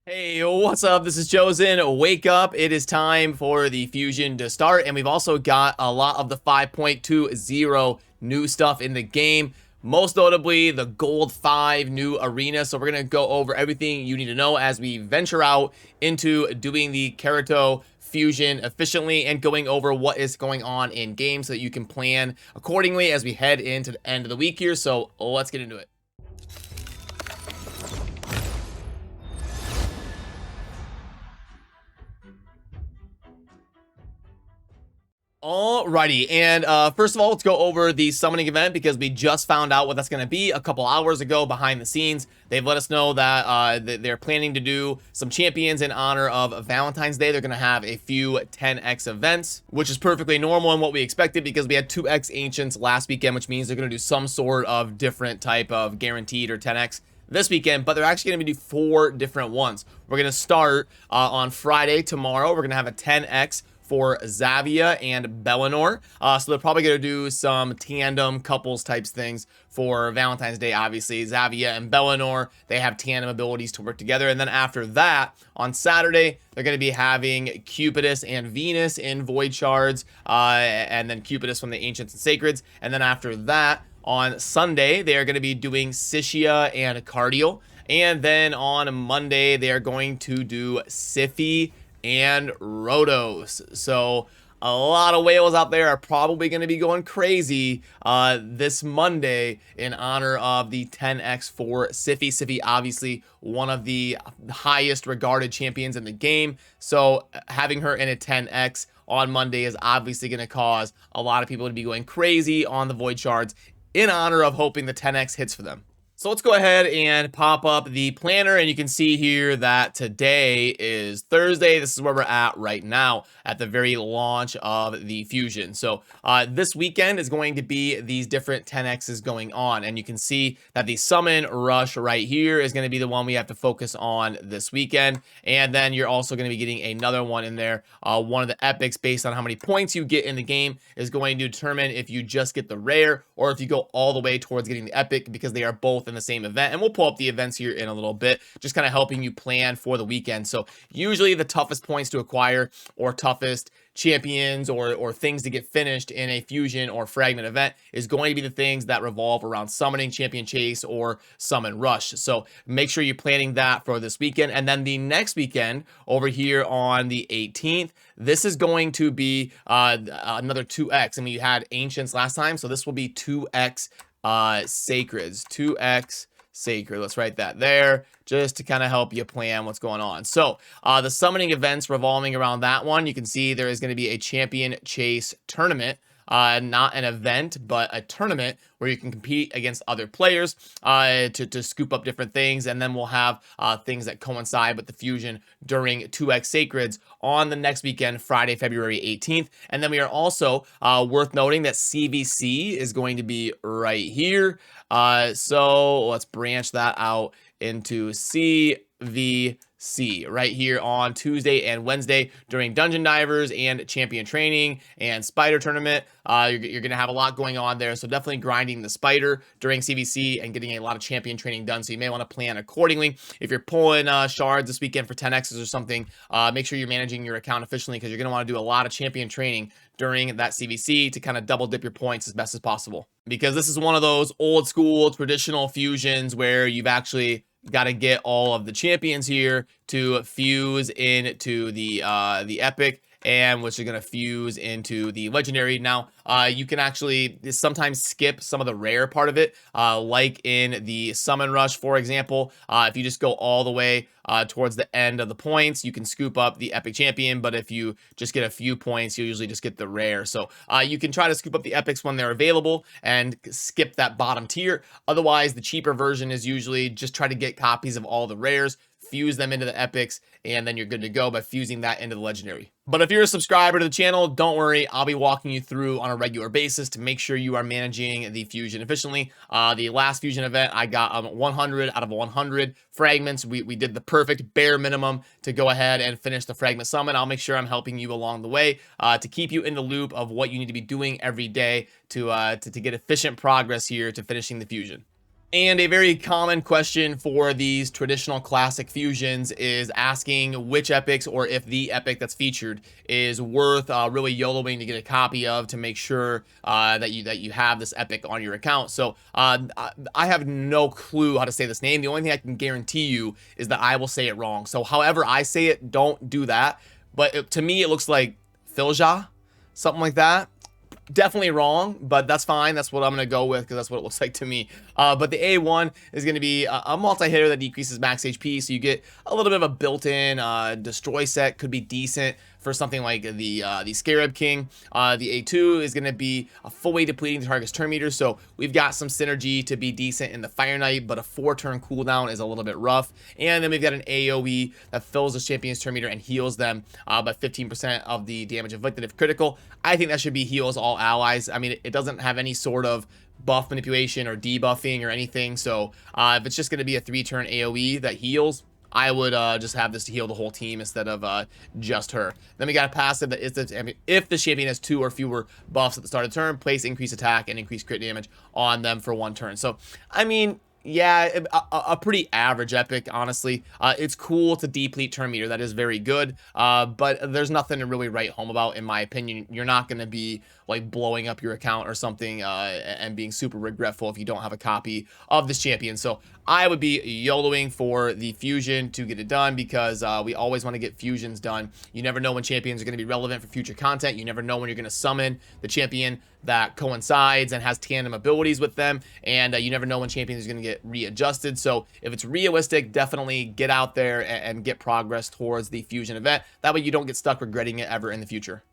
Hey, what's up? This is Chosen. Wake up. It is time for the Fusion to start, and we've also got a lot of the 5.20 new stuff in the game. Most notably, the Gold 5 new arena. So we're going to go over everything you need to know as we venture out into doing the Kerato Fusion efficiently and going over what is going on in game so that you can plan accordingly as we head into the end of the week here. So let's get into it. Alrighty, and first of all, let's go over the summoning event because we just found out what that's going to be a couple hours ago behind the scenes. They've let us know that they're planning to do some champions in honor of Valentine's Day. They're going to have a few 10x events, which is perfectly normal and what we expected because we had 2x Ancients last weekend, which means they're going to do some sort of different type of guaranteed or 10x this weekend, but they're actually going to do 4 different ones. We're going to start on Friday, tomorrow. We're going to have a 10x for Xavia and Bellinor. So they're probably going to do some tandem couples types things for Valentine's Day, obviously. Xavia and Bellinor, they have tandem abilities to work together. And then after that, on Saturday, they're going to be having Cupidus and Venus in Void Shards, and then Cupidus from the Ancients and Sacreds. And then after that, on Sunday, they are going to be doing Sishia and Cardial. And then on Monday, they are going to do SIPHI and Rhodos. So a lot of whales out there are probably going to be going crazy this Monday in honor of the 10x for SIPHI. SIPHI, obviously one of the highest regarded champions in the game. So having her in a 10x on Monday is obviously going to cause a lot of people to be going crazy on the Void Shards in honor of hoping the 10x hits for them. So let's go ahead and pop up the planner, and you can see here that today is Thursday. This is where we're at right now at the very launch of the Fusion. So this weekend is going to be these different 10x's going on, and you can see that the Summon Rush right here is going to be the one we have to focus on this weekend. And then you're also going to be getting another one in there. One of the epics, based on how many points you get in the game, is going to determine if you just get the rare or if you go all the way towards getting the epic, because they are both in the same event. And we'll pull up the events here in a little bit, just kind of helping you plan for the weekend. So usually the toughest points to acquire or toughest champions or things to get finished in a fusion or fragment event is going to be the things that revolve around summoning, champion chase, or summon rush. So make sure you're planning that for this weekend. And then the next weekend over here on the 18th, this is going to be another 2x. I mean, you had Ancients last time, so this will be 2x Sacreds, 2x Sacred. Let's write that there just to kind of help you plan what's going on. So the summoning events revolving around that one, you can see there is going to be a champion chase tournament. Not an event, but a tournament where you can compete against other players to scoop up different things. And then we'll have things that coincide with the Fusion during 2x Sacreds on the next weekend, Friday, February 18th. And then we are also worth noting that CVC is going to be right here. So let's branch that out into CVC right here on Tuesday and Wednesday during Dungeon Divers and Champion Training and Spider Tournament. You're going to have a lot going on there, so definitely grinding the Spider during CVC and getting a lot of Champion Training done, so you may want to plan accordingly. If you're pulling shards this weekend for 10x's or something, make sure you're managing your account efficiently, because you're going to want to do a lot of Champion Training during that CVC to kind of double dip your points as best as possible, because this is one of those old school traditional fusions where you've actually got to get all of the champions here to fuse into the epic, and which are going to fuse into the legendary. Now, you can actually sometimes skip some of the rare part of it, like in the Summon Rush, for example. If you just go all the way towards the end of the points, you can scoop up the epic champion, but if you just get a few points, you usually just get the rare. So you can try to scoop up the epics when they're available and skip that bottom tier. Otherwise, the cheaper version is usually just try to get copies of all the rares, fuse them into the epics, and then you're good to go by fusing that into the legendary. But if you're a subscriber to the channel, don't worry, I'll be walking you through on a regular basis to make sure you are managing the fusion efficiently. The last fusion event, I got 100 out of 100 fragments. We did the perfect bare minimum to go ahead and finish the fragment summon. I'll make sure I'm helping you along the way to keep you in the loop of what you need to be doing every day to get efficient progress here to finishing the fusion. And a very common question for these traditional classic fusions is asking which epics, or if the epic that's featured is worth really YOLOing to get a copy of, to make sure that you have this epic on your account. So I have no clue how to say this name. The only thing I can guarantee you is that I will say it wrong. So however I say it, don't do that. But to me, it looks like Filja, something like that. Definitely wrong, but that's fine. That's what I'm going to go with, because that's what it looks like to me. But the A1 is going to be a multi-hitter that decreases max HP, so you get a little bit of a built-in destroy set. Could be decent for something like the Scarab King. The A2 is going to be a full way depleting the target's turn meter, so we've got some synergy to be decent in the Fire Knight, but a 4-turn cooldown is a little bit rough. And then we've got an AoE that fills the champion's turn meter and heals them by 15% of the damage inflicted if critical. I think that should be heals all allies. I mean, it doesn't have any sort of buff manipulation or debuffing or anything, so if it's just going to be a 3-turn AoE that heals, I would just have this to heal the whole team instead of just her. Then we got a passive that is if the champion has 2 or fewer buffs at the start of the turn, place increased attack and increased crit damage on them for 1 turn. So, I mean, yeah, a pretty average epic, honestly. It's cool to deplete turn meter. That is very good, but there's nothing to really write home about, in my opinion. You're not going to be like blowing up your account or something and being super regretful if you don't have a copy of this champion. So I would be YOLOing for the fusion to get it done, because we always want to get fusions done. You never know when champions are going to be relevant for future content. You never know when you're going to summon the champion that coincides and has tandem abilities with them, and you never know when champions are going to get readjusted. So if it's realistic, definitely get out there and get progress towards the fusion event. That way you don't get stuck regretting it ever in the future.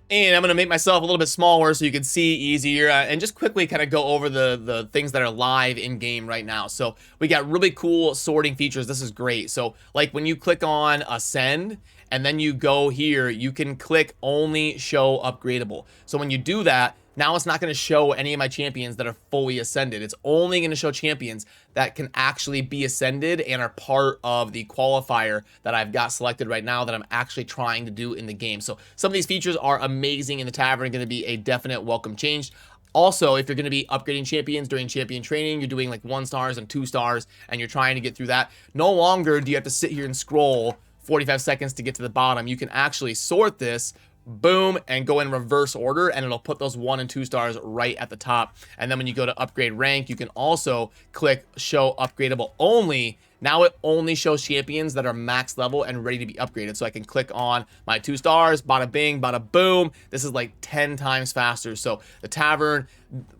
And I'm going to make myself a little bit smaller so you can see easier, and just quickly kind of go over the things that are live in game right now. So we got really cool sorting features. This is great. So like when you click on Ascend and then you go here, you can click only show upgradable. So when you do that, now it's not going to show any of my champions that are fully ascended. It's only going to show champions that can actually be ascended and are part of the qualifier that I've got selected right now that I'm actually trying to do in the game. So some of these features are amazing in the tavern, going to be a definite welcome change. Also, if you're going to be upgrading champions during champion training, you're doing like 1 stars and 2 stars, and you're trying to get through that, no longer do you have to sit here and scroll 45 seconds to get to the bottom. You can actually sort this, boom, and go in reverse order, and it'll put those 1 and 2 stars right at the top. And then when you go to upgrade rank, you can also click show upgradable only. Now it only shows champions that are max level and ready to be upgraded. So I can click on my 2 stars, bada bing, bada boom. This is like 10 times faster. So the tavern,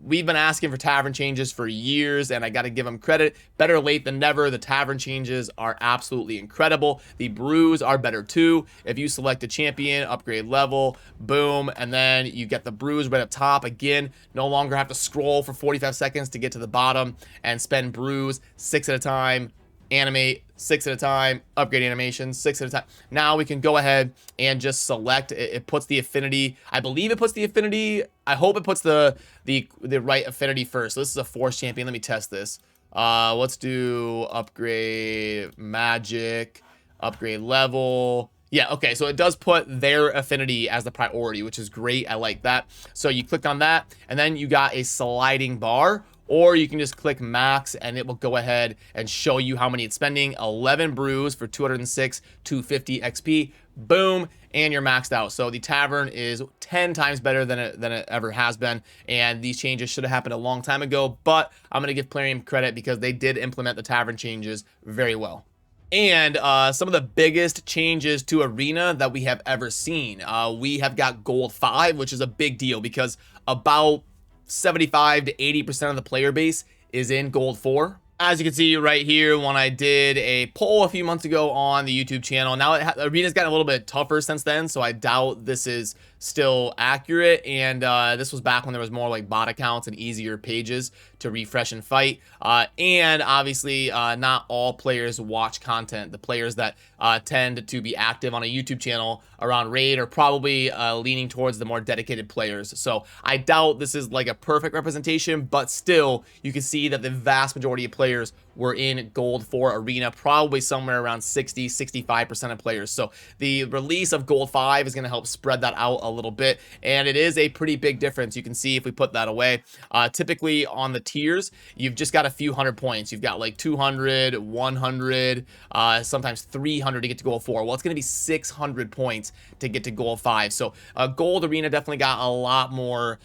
we've been asking for tavern changes for years, and I got to give them credit. Better late than never. The tavern changes are absolutely incredible. The brews are better too. If you select a champion, upgrade level, boom, and then you get the brews right up top. Again, no longer have to scroll for 45 seconds to get to the bottom and spend brews 6 at a time. Animate 6 at a time, upgrade animations 6 at a time. Now we can go ahead and just select. It puts the affinity. I believe it puts the affinity. I hope it puts the right affinity first. So this is a force champion. Let me test this. Let's do upgrade magic, upgrade level. Yeah, okay, so it does put their affinity as the priority, which is great. I like that. So you click on that, and then you got a sliding bar. Or you can just click max, and it will go ahead and show you how many it's spending. 11 brews for 206, 250 XP. Boom, and you're maxed out. So the tavern is 10 times better than it ever has been. And these changes should have happened a long time ago. But I'm going to give Plarium credit because they did implement the tavern changes very well. And some of the biggest changes to Arena that we have ever seen. We have got Gold 5, which is a big deal because about 75 to 80% of the player base is in Gold 4. As you can see right here, when I did a poll a few months ago on the YouTube channel, now Arena's gotten a little bit tougher since then, so I doubt this is still accurate. And this was back when there was more like bot accounts and easier pages to refresh and fight. And obviously, not all players watch content. The players that tend to be active on a YouTube channel around Raid are probably leaning towards the more dedicated players. So I doubt this is like a perfect representation, but still, you can see that the vast majority of players were in Gold 4 Arena, probably somewhere around 60-65% of players. So the release of Gold 5 is going to help spread that out a little bit, and it is a pretty big difference. You can see if we put that away, typically on the tiers, you've just got a few hundred points. You've got like 200, 100, sometimes 300 to get to Gold 4. Well, it's going to be 600 points to get to Gold 5. So Gold Arena definitely got a lot more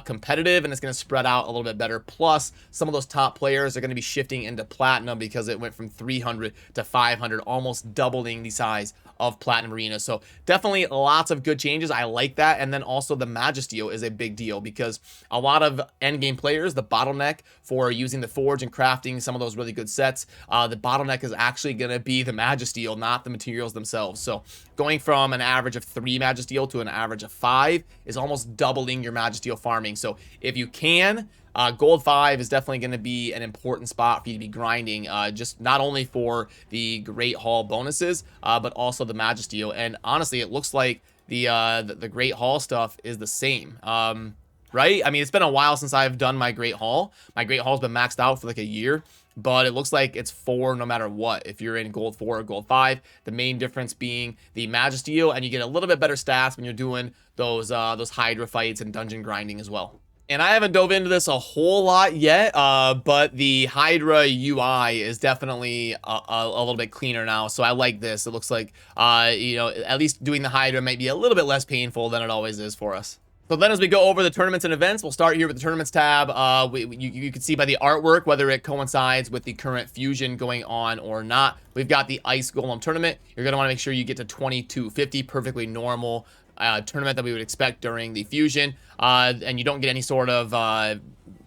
competitive, and it's going to spread out a little bit better. Plus, some of those top players are going to be shifting into Platinum because it went from 300 to 500, almost doubling the size of Platinum Arena. So definitely lots of good changes. I like that. And then also the Magisteel is a big deal because a lot of endgame players, the bottleneck for using the Forge and crafting some of those really good sets, the bottleneck is actually going to be the Magisteel, not the materials themselves. So going from an average of 3 Magisteel to an average of 5 is almost doubling your Magisteel farming. So if you can, Gold 5 is definitely going to be an important spot for you to be grinding, just not only for the Great Hall bonuses, but also the Magisteel. And honestly, it looks like the Great Hall stuff is the same, right? I mean, it's been a while since I've done my Great Hall. My Great Hall's been maxed out for like a year, but it looks like it's 4 no matter what if you're in Gold 4 or Gold 5. The main difference being the Magisteel, and you get a little bit better stats when you're doing those Hydra fights and dungeon grinding as well. And I haven't dove into this a whole lot yet, but the Hydra UI is definitely a little bit cleaner now. So I like this. It looks like, you know, at least doing the Hydra might be a little bit less painful than it always is for us. So then as we go over the tournaments and events, we'll start here with the tournaments tab. You can see by the artwork whether it coincides with the current fusion going on or not. We've got the Ice Golem tournament. You're going to want to make sure you get to 2250, perfectly normal tournament that we would expect during the fusion, and you don't get any sort of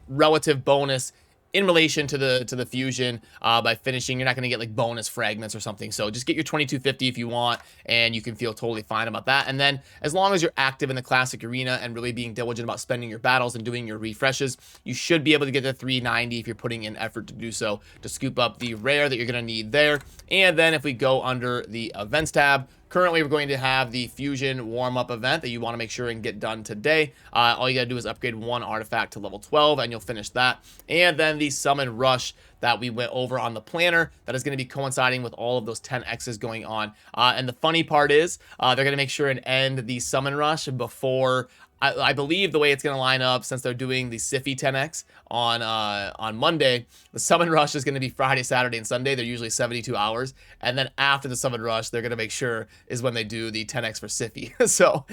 relative bonus in relation to the fusion by finishing. You're not going to get like bonus fragments or something. So just get your 2250 if you want, and you can feel totally fine about that. And then as long as you're active in the classic arena and really being diligent about spending your battles and doing your refreshes, you should be able to get to 390 if you're putting in effort to do so, to scoop up the rare that you're going to need there. And then if we go under the events tab, currently, we're going to have the Fusion warm-up event that you want to make sure and get done today. All you got to do is upgrade 1 artifact to level 12, and you'll finish that. And then the Summon Rush that we went over on the planner, that is going to be coinciding with all of those 10Xs going on. And the funny part is, they're going to make sure and end the Summon Rush before... I believe the way it's going to line up, since they're doing the SIPHI 10x on Monday, the Summon Rush is going to be Friday, Saturday, and Sunday. They're usually 72 hours. And then after the Summon Rush, they're going to make sure is when they do the 10x for SIPHI. So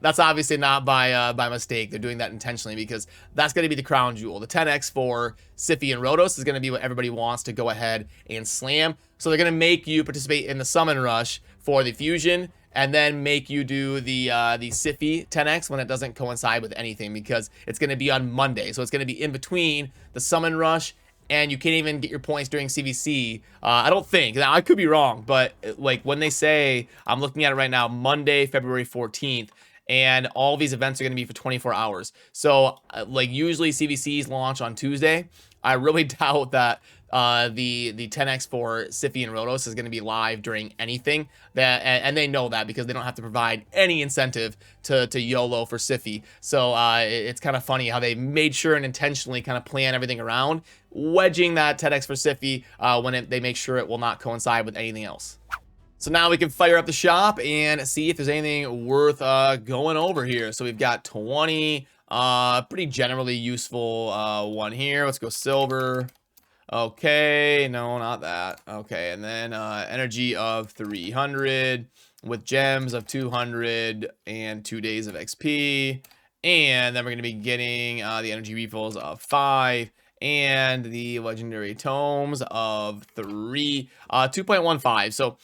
that's obviously not by mistake. They're doing that intentionally because that's going to be the crown jewel. The 10x for SIPHI and Rotos is going to be what everybody wants to go ahead and slam. So they're going to make you participate in the Summon Rush for the Fusion, and then make you do the SIPHI 10x when it doesn't coincide with anything, because it's going to be on Monday. So it's going to be in between the Summon Rush, and you can't even get your points during CVC. I don't think. Now, I could be wrong, but like when they say, I'm looking at it right now, Monday, February 14th, and all these events are going to be for 24 hours. So like usually CVCs launch on Tuesday. I really doubt that the 10x for SIPHI and Rotos is going to be live during anything, and they know that because they don't have to provide any incentive to YOLO for SIPHI. So it's kind of funny how they made sure and intentionally kind of plan everything around wedging that 10x for SIPHI when they make sure it will not coincide with anything else. So now we can fire up the shop and see if there's anything worth going over here. So we've got 20 pretty generally useful one here. Let's go silver. Okay, no, not that. Okay, and then energy of 300 with gems of 200 and 2 days of XP. And then we're going to be getting the energy refills of 5 and the legendary tomes of 3, 2.15. So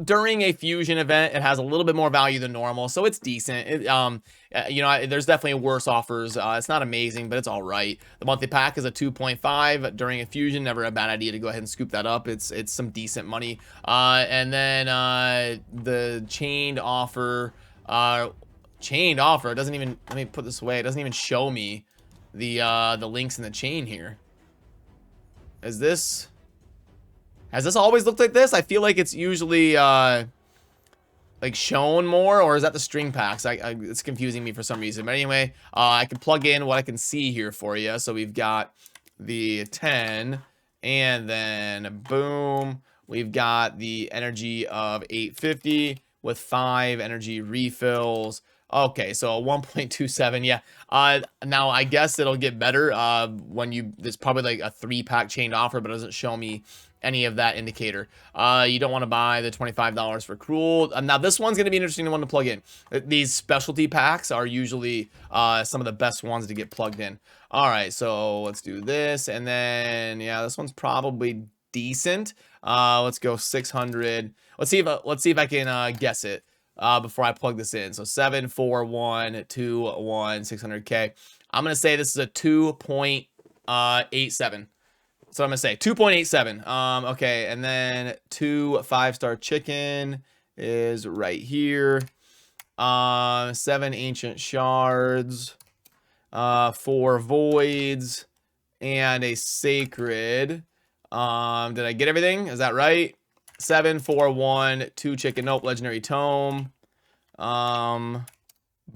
during a fusion event, it has a little bit more value than normal, so it's decent. You know, there's definitely worse offers. It's not amazing, but it's all right. The monthly pack is a 2.5 during a fusion. Never a bad idea to go ahead and scoop that up. It's some decent money. And then the chained offer doesn't even, let me put this away. It doesn't even show me the links in the chain here. Has this always looked like this? I feel like it's usually like shown more, or is that the string packs? It's confusing me for some reason. But anyway, I can plug in what I can see here for you. So we've got the 10 And then boom, we've got the energy of 850 with 5 energy refills. Okay, so 1.27, yeah. Now I guess it'll get better when there's probably like a 3-pack chained offer, but it doesn't show me any of that indicator. You don't want to buy the $25 for Cruel. Now this one's going to be an interesting one to plug in. These specialty packs are usually some of the best ones to get plugged in. All right, so let's do this, and then yeah, this one's probably decent. Let's go 600. Let's see if I can guess it before I plug this in. So 74121 600K. I'm gonna say this is a 2.87. So I'm gonna say 2.87. Okay, and then 2 5-star chicken is right here. 7 ancient shards, 4 voids, and a sacred. Did I get everything? Is that right? 7 4 1 2 chicken. Nope. Legendary tome. Boom.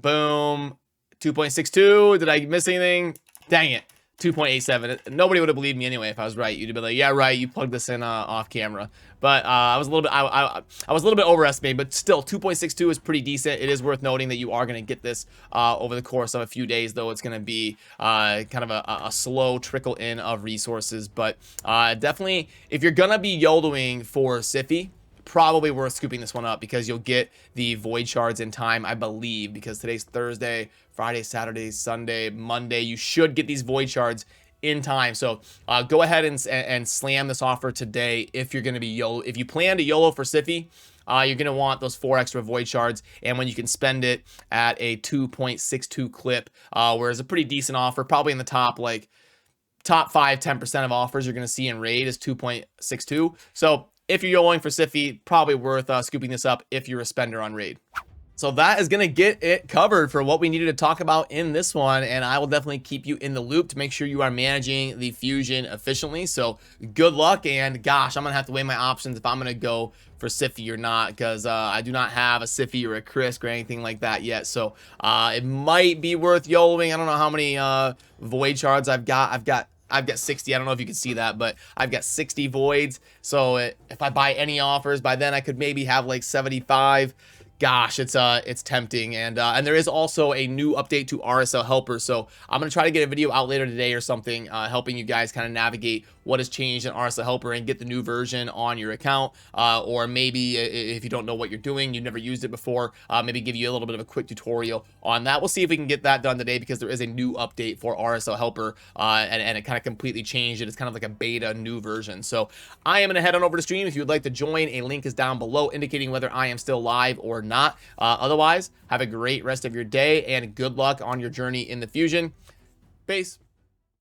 2.62. Did I miss anything? Dang it. 2.87. Nobody would have believed me anyway if I was right. You'd have been like, yeah, right, you plugged this in off camera. But I was a little bit overestimated, but still 2.62 is pretty decent. It is worth noting that you are going to get this over the course of a few days, though it's going to be kind of a slow trickle in of resources. But definitely, if you're going to be YOLOing for SIPHI, probably worth scooping this one up because you'll get the void shards in time, I believe, because today's Thursday, Friday, Saturday, Sunday, Monday. You should get these void shards in time. So go ahead and slam this offer today if you're going to be YOLO. If you plan to YOLO for SIPHI, you're going to want those 4 extra void shards, and when you can spend it at a 2.62 clip, whereas a pretty decent offer, probably in the top 5, 10% of offers you're going to see in raid is 2.62. So if you're YOLOing for SIPHI, probably worth scooping this up if you're a spender on raid. So that is going to get it covered for what we needed to talk about in this one, and I will definitely keep you in the loop to make sure you are managing the Fusion efficiently. So good luck, and gosh, I'm going to have to weigh my options if I'm going to go for SIPHI or not, because I do not have a SIPHI or a Krisk or anything like that yet. So it might be worth YOLOing. I don't know how many void shards I've got. I've got 60. I don't know if you can see that, but I've got 60 voids. So if I buy any offers, by then I could maybe have like 75. Gosh, it's tempting, and there is also a new update to RSL Helper, so I'm gonna try to get a video out later today or something, helping you guys kind of navigate what has changed in RSL Helper and get the new version on your account, or maybe if you don't know what you're doing, you've never used it before, maybe give you a little bit of a quick tutorial on that. We'll see if we can get that done today because there is a new update for RSL Helper, and it kind of completely changed it. It's kind of like a beta new version. So I am gonna head on over to stream. If you would like to join, a link is down below indicating whether I am still live or not. Otherwise, have a great rest of your day and good luck on your journey in the Fusion. Peace.